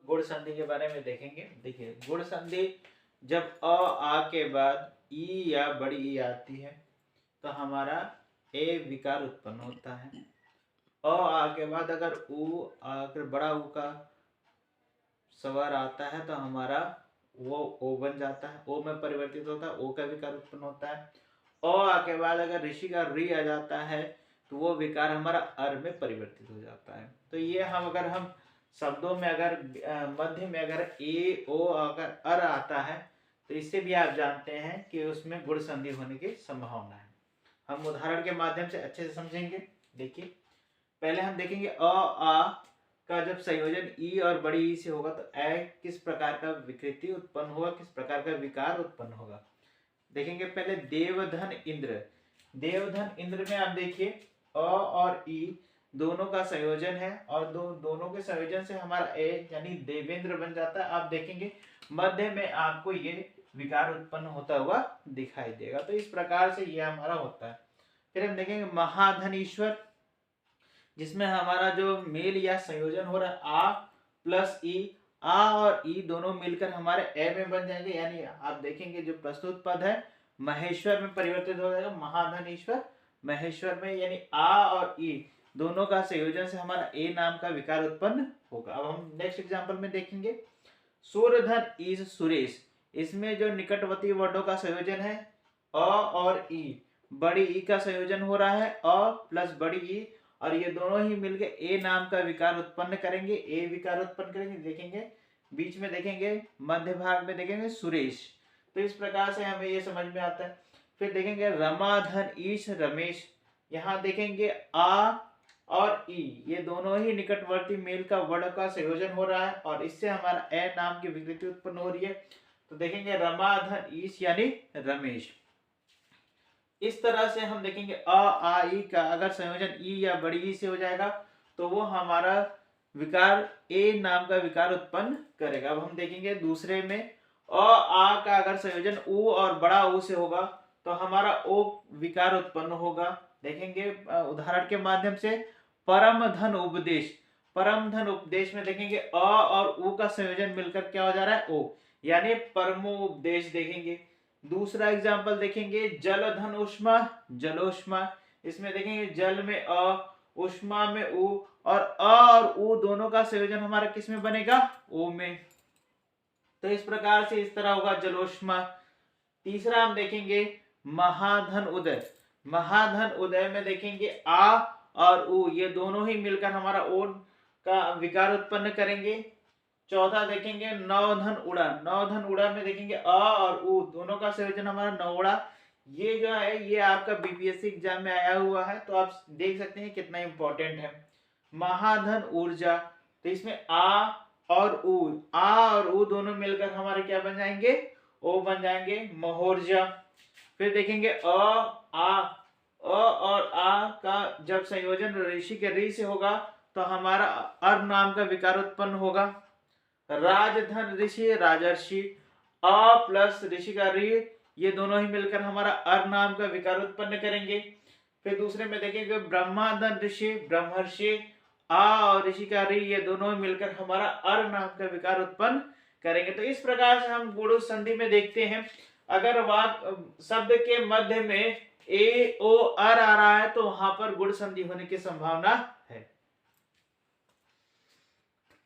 गुण संधि के बारे में देखेंगे। देखिए गुण संधि जब अ आ के बाद ई या बड़ी ई आती है तो हमारा ए विकार उत्पन्न होता है। अ आ के बाद अगर ऊ आकर बड़ा ऊ का स्वर आता है तो हमारा वो ओ बन जाता है, ओ में परिवर्तित होता है, ओ का विकार उत्पन्न होता है। अ आ के बाद अगर ऋषि का री आ जाता है तो वो विकार हमारा अर में परिवर्तित हो जाता है। तो ये अगर हम शब्दों में अगर मध्य में अगर ए ओ अगर अर आता है तो इससे भी आप जानते हैं कि उसमें गुण संधि होने की संभावना है। हम उदाहरण के माध्यम से अच्छे से समझेंगे। देखिए पहले हम देखेंगे अ आ का जब संयोजन ई और बड़ी ई से होगा तो ए किस प्रकार का विकृति उत्पन्न होगा, किस प्रकार का विकार उत्पन्न होगा। देखेंगे पहले देवधन इंद्र। देवधन इंद्र में आप देखिए अ और ई दोनों का संयोजन है और दोनों के संयोजन से हमारा ए यानी देवेंद्र बन जाता है। आप देखेंगे मध्य में आपको ये विकार उत्पन्न होता हुआ दिखाई देगा। तो इस प्रकार से ये हमारा होता है। फिर हम देखेंगे महाधनीश्वर, जिसमें हमारा जो मेल या संयोजन हो रहा है आ प्लस ई, आ और ई दोनों मिलकर हमारे ए में बन जाएंगे। यानी आप देखेंगे जो प्रस्तुत पद है महेश्वर में परिवर्तित हो जाएगा, महाधनीश्वर महेश्वर में, यानी आ और ई दोनों का संयोजन से हमारा ए नाम का विकार उत्पन्न होगा। अब हम नेक्स्ट एग्जांपल में देखेंगे सूर्यधन इज सुरेश। इसमें जो निकटवर्ती वर्णों का संयोजन है अ और ई, बड़ी ई का संयोजन हो रहा है अ प्लस बड़ी ई, और ये दोनों ही मिलकर ए नाम का विकार उत्पन्न करेंगे, ए विकार उत्पन्न करेंगे। देखेंगे बीच में देखेंगे मध्य भाग में देखेंगे सुरेश। तो इस प्रकार से हमें ये समझ में आता है। फिर देखेंगे रमाधन ईश रमेश। यहाँ देखेंगे आ और ई ये दोनों ही निकटवर्ती मेल का वर्ण का संयोजन हो रहा है और इससे हमारा ए नाम की विकृति उत्पन्न हो रही है। तो देखेंगे रमाधन ईश यानी रमेश। इस तरह से हम देखेंगे अ आ ई का अगर संयोजन ई या बड़ी ई से हो जाएगा तो वो हमारा विकार ए नाम का विकार उत्पन्न करेगा। अब हम देखेंगे दूसरे में अ आ का अगर संयोजन ऊ और बड़ा ऊ से होगा तो हमारा ओ विकार उत्पन्न होगा। देखेंगे उदाहरण के माध्यम से परम धन उपदेश। परम धन उपदेश में देखेंगे अ और ऊ का संयोजन मिलकर क्या हो जा रहा है ओ, यानी परमो उपदेश। देखेंगे दूसरा एग्जाम्पल देखेंगे जल धन उष्मा जलोष्मा। इसमें देखेंगे जल में अ, उष्मा में उ, और अ और उ दोनों का संयोजन हमारा किस में बनेगा ओ में। तो इस प्रकार से इस तरह होगा जलोष्मा। तीसरा हम देखेंगे महाधन उदय। महाधन उदय में देखेंगे आ और उ ये दोनों ही मिलकर हमारा ओ का विकार उत्पन्न करेंगे। चौथा देखेंगे नवधन उड़ा। नवधन उड़ा में देखेंगे अ और उ दोनों का संयोजन हमारा नवड़ा। ये जो है ये आपका बीपीएससी एग्जाम में आया हुआ है तो आप देख सकते हैं कितना इंपॉर्टेंट है। महाधन ऊर्जा, तो इसमें आ और उ दोनों मिलकर हमारे क्या बन जाएंगे ओ बन जाएंगे महोर्जा। फिर देखेंगे और आ का जब संयोजन ऋषि के री से होगा तो हमारा अर नाम का विकार उत्पन्न होगा। राजधन ऋषि राजर्षि, अ प्लस ऋषि का री ये दोनों ही मिलकर हमारा अर नाम का विकार उत्पन्न करेंगे। फिर दूसरे में देखेंगे ब्रह्माधन ऋषि ब्रह्मर्षि, आ और ऋषि का री ये दोनों ही मिलकर हमारा अर नाम का विकार उत्पन्न करेंगे। तो इस प्रकार से हम गुण संधि में देखते हैं अगर वाक्य शब्द के मध्य में ए ओ अर आ रहा है तो वहां पर गुण संधि होने की संभावना